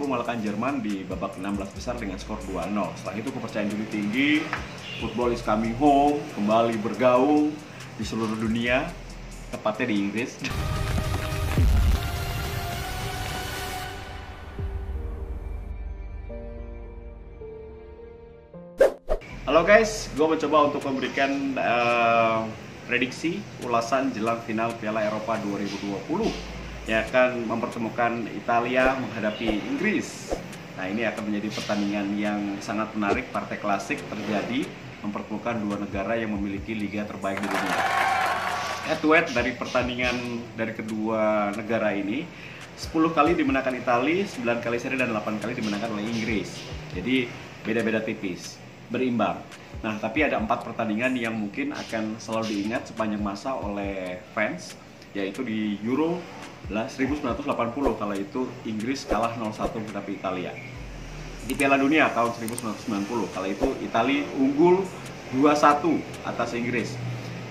mengalahkan Jerman di babak 16 besar dengan skor 2-0. Setelah itu kepercayaan diri tinggi, football is coming home, kembali bergaung di seluruh dunia, tepatnya di Inggris. Halo guys, gue mencoba untuk memberikan prediksi ulasan jelang final Piala Eropa 2020 yang akan mempertemukan Italia menghadapi Inggris. Nah, ini akan menjadi pertandingan yang sangat menarik, partai klasik terjadi mempertemukan dua negara yang memiliki liga terbaik di dunia. Head to head dari pertandingan dari kedua negara ini 10 kali dimenangkan Italia, 9 kali seri dan 8 kali dimenangkan oleh Inggris. Jadi beda-beda tipis, berimbang. Nah, tapi ada 4 pertandingan yang mungkin akan selalu diingat sepanjang masa oleh fans, yaitu di Euro 1980 kala itu Inggris kalah 0-1 menghadapi Italia. Di Piala Dunia tahun 1990 kala itu Italia unggul 2-1 atas Inggris.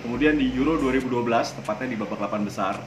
Kemudian di Euro 2012 tepatnya di babak 8 besar,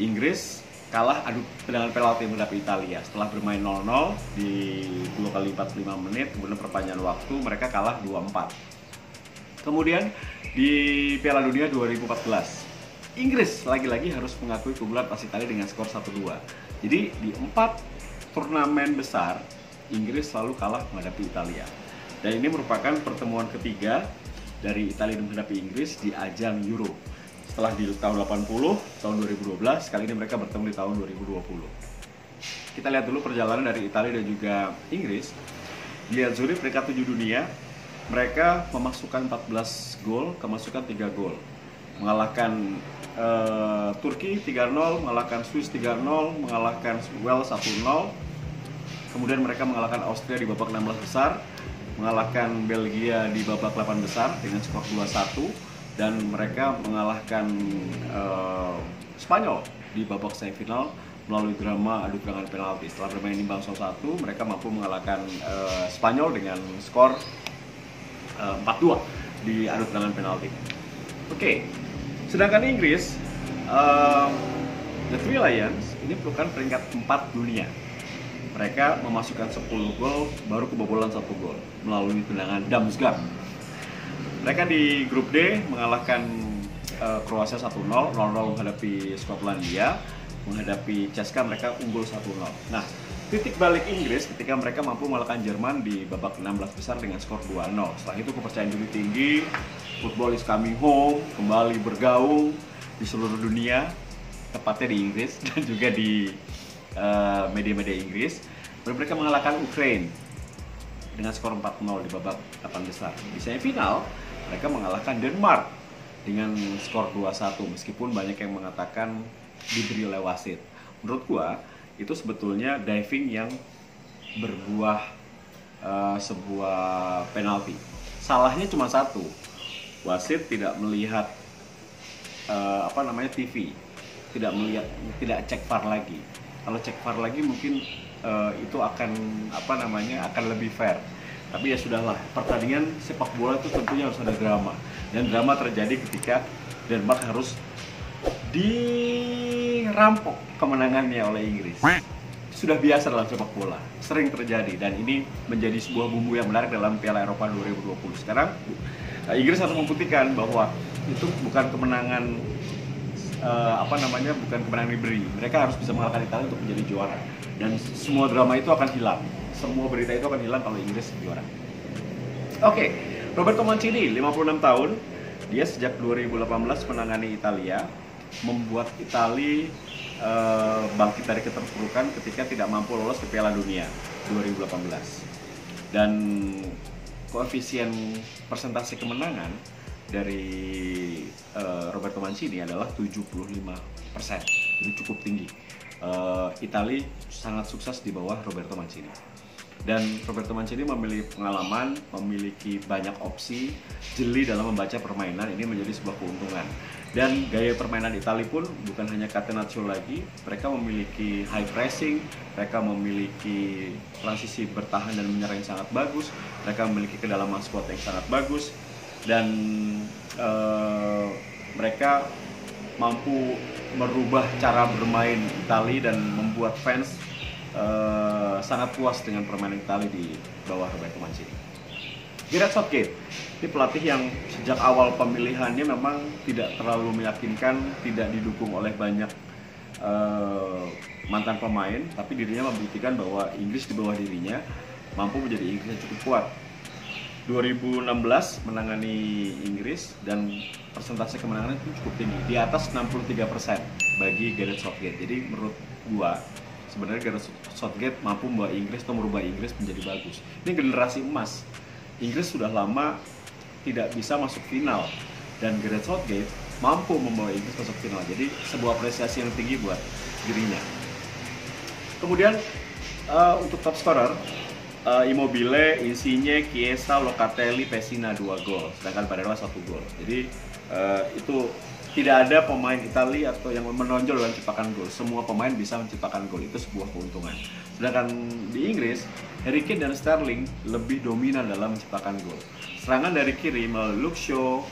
Inggris kalah adu tendangan penalti menghadapi Italia. Setelah bermain 0-0 di 2 kali 45 menit, kemudian perpanjangan waktu, mereka kalah 2-4. Kemudian di Piala Dunia 2014, Inggris lagi-lagi harus mengakui keunggulan atas Italia dengan skor 1-2. Jadi di 4 turnamen besar, Inggris selalu kalah menghadapi Italia. Dan ini merupakan pertemuan ketiga dari Italia menghadapi Inggris di ajang Euro. Setelah di tahun 80, tahun 2012, kali ini mereka bertemu di tahun 2020. Kita lihat dulu perjalanan dari Italia dan juga Inggris. Di Azzurri peringkat 7 dunia, mereka memasukkan 14 gol, kemasukan 3 gol. Mengalahkan Turki 3-0, mengalahkan Swiss 3-0, mengalahkan Wales 1-0. Kemudian mereka mengalahkan Austria di babak 16 besar, mengalahkan Belgia di babak 8 besar dengan skor 2-1. Dan mereka mengalahkan Spanyol di babak semifinal melalui drama adu tendangan penalti. Setelah bermain imbang 1-1, mereka mampu mengalahkan Spanyol dengan skor 4-2 di adu tendangan penalti. Oke, sedangkan Inggris, The Three Lions ini merupakan peringkat 4 dunia. Mereka memasukkan 10 gol, baru kebobolan 1 gol melalui tendangan Damsgaard. Mereka di grup D mengalahkan Kroasia 1-0, 0-0 menghadapi Skotlandia, menghadapi CSKA mereka unggul 1-0. Nah, titik balik Inggris ketika mereka mampu mengalahkan Jerman di babak 16 besar dengan skor 2-0. Setelah itu kepercayaan diri tinggi, football is coming home, kembali bergaung di seluruh dunia, tepatnya di Inggris dan juga di media-media Inggris. Mereka mengalahkan Ukraina dengan skor 4-0 di babak 8 besar. Di semifinal, mereka mengalahkan Denmark dengan skor 2-1, meskipun banyak yang mengatakan diberi oleh wasit. Menurut gua, itu sebetulnya diving yang berbuah sebuah penalti. Salahnya cuma satu, wasit tidak melihat TV, tidak cek VAR lagi. Kalau cek VAR lagi mungkin itu akan akan lebih fair. Tapi ya sudahlah, pertandingan sepak bola itu tentunya harus ada drama. Dan drama terjadi ketika Denmark harus dirampok kemenangannya oleh Inggris. Sudah biasa dalam sepak bola, sering terjadi, dan ini menjadi sebuah bumbu yang menarik dalam Piala Eropa 2020. Sekarang Inggris harus membuktikan bahwa itu bukan kemenangan bukan kemenangan diberi. Mereka harus bisa mengalahkan Italia untuk menjadi juara. Dan semua drama itu akan hilang. Semua berita itu akan hilang kalau Inggris juara. Oke, Roberto Mancini, 56 tahun. Dia sejak 2018 menangani Italia, membuat Italia bangkit dari keterpurukan ketika tidak mampu lolos ke Piala Dunia 2018. Dan koefisien persentase kemenangan dari Roberto Mancini adalah 75%. Itu cukup tinggi. Italia sangat sukses di bawah Roberto Mancini. Dan Roberto Mancini memiliki pengalaman, memiliki banyak opsi, jeli dalam membaca permainan. Ini menjadi sebuah keuntungan. Dan gaya permainan Italia pun bukan hanya catenaccio lagi, mereka memiliki high pressing, mereka memiliki transisi bertahan dan menyerang yang sangat bagus, mereka memiliki kedalaman squad yang sangat bagus, dan mereka mampu merubah cara bermain Italia dan membuat fans sangat puas dengan permainan Italia di bawah Roberto Mancini. Gareth Southgate, ini pelatih yang sejak awal pemilihannya memang tidak terlalu meyakinkan, tidak didukung oleh banyak mantan pemain, tapi dirinya membuktikan bahwa Inggris di bawah dirinya mampu menjadi Inggris yang cukup kuat. 2016 menangani Inggris dan persentase kemenangan itu cukup tinggi, di atas 63% bagi Gareth Southgate. Jadi menurut gua sebenarnya Gareth Southgate mampu membawa Inggris atau merubah Inggris menjadi bagus. Ini generasi emas. Inggris sudah lama tidak bisa masuk final dan Gareth Southgate mampu membawa Inggris masuk final. Jadi sebuah apresiasi yang tinggi buat dirinya. Kemudian untuk top scorer, Immobile, Insigne, Chiesa, Locatelli, Pessina 2 gol, sedangkan Barella 1 gol. Jadi itu tidak ada pemain Italia atau yang menonjol dalam menciptakan gol. Semua pemain bisa menciptakan gol, itu sebuah keuntungan. Sedangkan di Inggris, Harry Kane dan Sterling lebih dominan dalam menciptakan gol. Serangan dari kiri melalui Luke Shaw,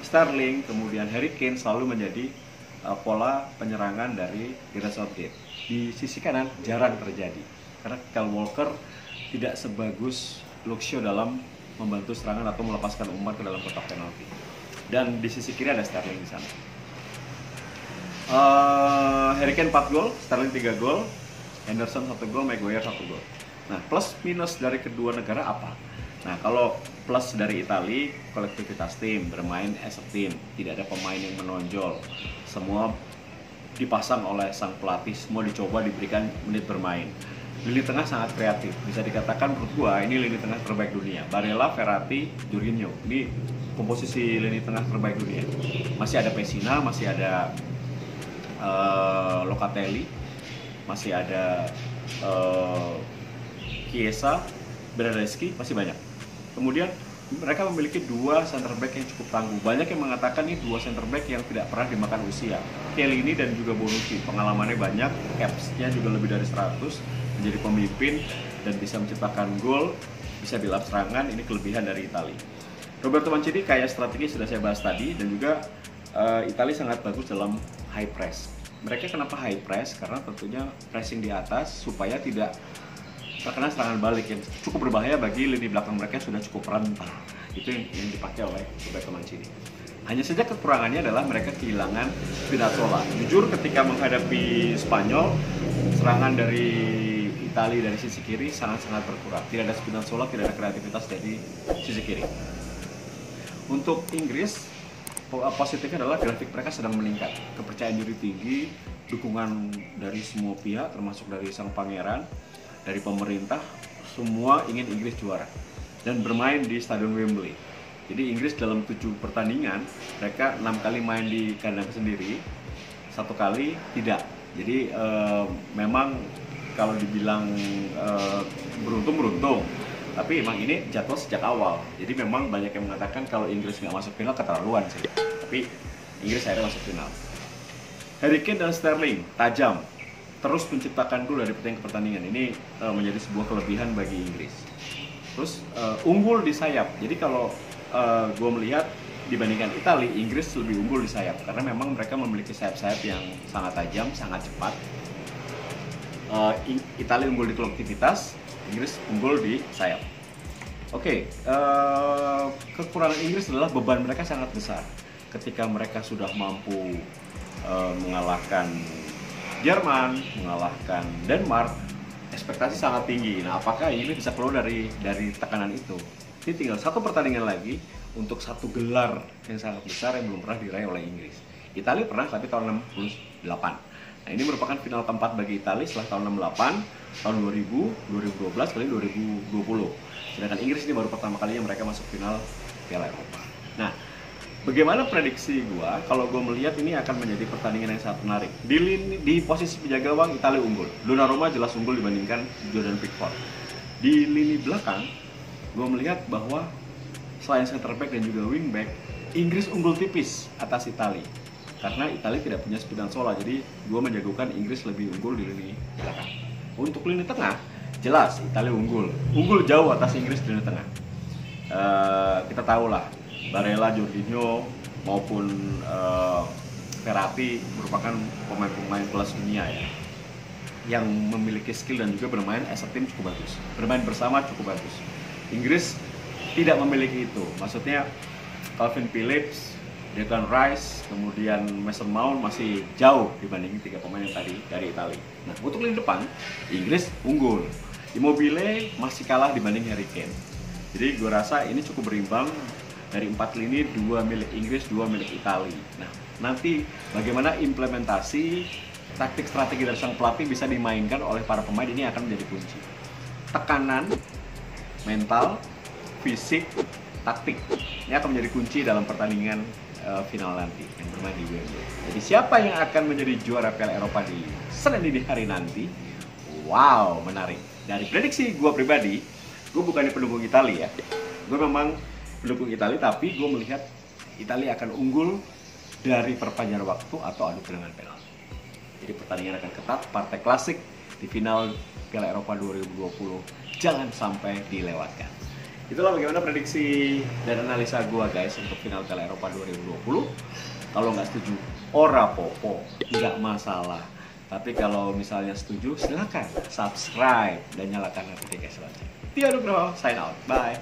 Sterling, kemudian Harry Kane selalu menjadi pola penyerangan dari Gareth Southgate. Di sisi kanan jarang terjadi karena Kyle Walker tidak sebagus Luke Shaw dalam membantu serangan atau melepaskan umpan ke dalam kotak penalti. Dan di sisi kiri ada Sterling di sana. Harry Kane 4 gol, Sterling 3 gol, Henderson 1 gol, Maguire 1 gol. Nah, plus minus dari kedua negara apa? Nah, kalau plus dari Italia, kolektivitas tim, bermain as a team, tidak ada pemain yang menonjol. Semua dipasang oleh sang pelatih, semua dicoba diberikan menit bermain. Lini tengah sangat kreatif, bisa dikatakan menurut gua ini lini tengah terbaik dunia. Barella, Verratti, Jorginho, ini komposisi lini tengah terbaik dunia. Masih ada Pessina, masih ada Locatelli, masih ada Chiesa, Bernardeschi, masih banyak. Kemudian mereka memiliki dua center back yang cukup tangguh. Banyak yang mengatakan ini dua center back yang tidak pernah dimakan usia. Chiellini dan juga Bonucci, pengalamannya banyak, caps-nya juga lebih dari 100, menjadi pemimpin dan bisa menciptakan gol, bisa build up serangan. Ini kelebihan dari Italia. Roberto Mancini kaya strategi sudah saya bahas tadi, dan juga Italia sangat bagus dalam high press. Mereka kenapa high press? Karena tentunya pressing di atas supaya tidak terkena serangan balik yang cukup berbahaya bagi lini belakang mereka yang sudah cukup rentan. Itu yang dipakai oleh Roberto Mancini. Hanya saja kekurangannya adalah mereka kehilangan Spinazzola. Jujur ketika menghadapi Spanyol, serangan dari Italia dari sisi kiri sangat-sangat berkurang. Tidak ada Spinazzola, tidak ada kreativitas dari sisi kiri. Untuk Inggris, positifnya adalah grafik mereka sedang meningkat. Kepercayaan diri tinggi, dukungan dari semua pihak, termasuk dari sang pangeran, dari pemerintah, semua ingin Inggris juara dan bermain di Stadion Wembley. Jadi Inggris dalam 7 pertandingan, mereka 6 kali main di kandang sendiri, 1 kali tidak. Jadi memang kalau dibilang beruntung, tapi emang ini jadwal sejak awal. Jadi memang banyak yang mengatakan kalau Inggris nggak masuk final keterlaluan sih. Tapi Inggris akhirnya masuk final. Harry Kane dan Sterling tajam, terus menciptakan gol dari pertandingan ke pertandingan. Ini menjadi sebuah kelebihan bagi Inggris. Terus unggul di sayap. Jadi kalau gue melihat dibandingkan Italia, Inggris lebih unggul di sayap karena memang mereka memiliki sayap-sayap yang sangat tajam, sangat cepat. Italia unggul di kolektivitas, Inggris unggul di sayap. Oke, kekurangan Inggris adalah beban mereka sangat besar. Ketika mereka sudah mampu mengalahkan Jerman, mengalahkan Denmark, ekspektasi sangat tinggi. Nah, apakah Inggris bisa keluar dari tekanan itu? Ini tinggal 1 pertandingan lagi untuk 1 gelar yang sangat besar yang belum pernah diraih oleh Inggris. Italia pernah, tapi tahun 68. Nah, ini merupakan final keempat bagi Italia setelah tahun 68, tahun 2000, 2012, kali 2020. Sedangkan Inggris ini baru pertama kalinya mereka masuk final Piala Eropa. Nah, bagaimana prediksi gua? Kalau gua melihat ini akan menjadi pertandingan yang sangat menarik. Di posisi penjaga gawang Italia unggul. Donnarumma jelas unggul dibandingkan Jordan Pickford. Di lini belakang, gua melihat bahwa selain center back dan juga wing back, Inggris unggul tipis atas Italia. Karena Italia tidak punya Spinazzola, jadi gua menjagokan Inggris lebih unggul di lini belakang. Untuk lini tengah, jelas Italia unggul jauh atas Inggris di lini tengah. Kita tahu lah, Barella, Jorginho maupun Verratti merupakan pemain-pemain kelas dunia ya. yang memiliki skill dan juga bermain as a team cukup bagus. Bermain bersama cukup bagus. Inggris tidak memiliki itu. Maksudnya Calvin Phillips, Declan Rice, kemudian Mason Mount masih jauh dibanding 3 pemain yang tadi dari Italia. Nah, untuk lini depan, Inggris unggul. Immobile masih kalah dibanding Harry Kane. Jadi gue rasa ini cukup berimbang. Dari 4 lini, 2 milik Inggris, 2 milik Italia. Nah, nanti bagaimana implementasi taktik strategi dari sang pelatih bisa dimainkan oleh para pemain, ini akan menjadi kunci. Tekanan, mental, fisik, taktik, ini akan menjadi kunci dalam pertandingan final nanti yang bermain di Wembley. Jadi siapa yang akan menjadi juara Piala Eropa di Senin dini hari nanti? Wow, menarik. Dari prediksi gue pribadi, gue bukannya pendukung Italia ya. Gue memang pendukung Italia, tapi gue melihat Italia akan unggul dari perpanjangan waktu atau adu tendangan penalti. Jadi pertandingan akan ketat, partai klasik di final Piala Eropa 2020 jangan sampai dilewatkan. Itulah bagaimana prediksi dan analisa gue guys untuk final Piala Eropa 2020. Kalau nggak setuju, ora popo, nggak masalah. Tapi kalau misalnya setuju, silakan subscribe dan nyalakan notifikasi lonceng. Tio Nugroho, sign out, bye.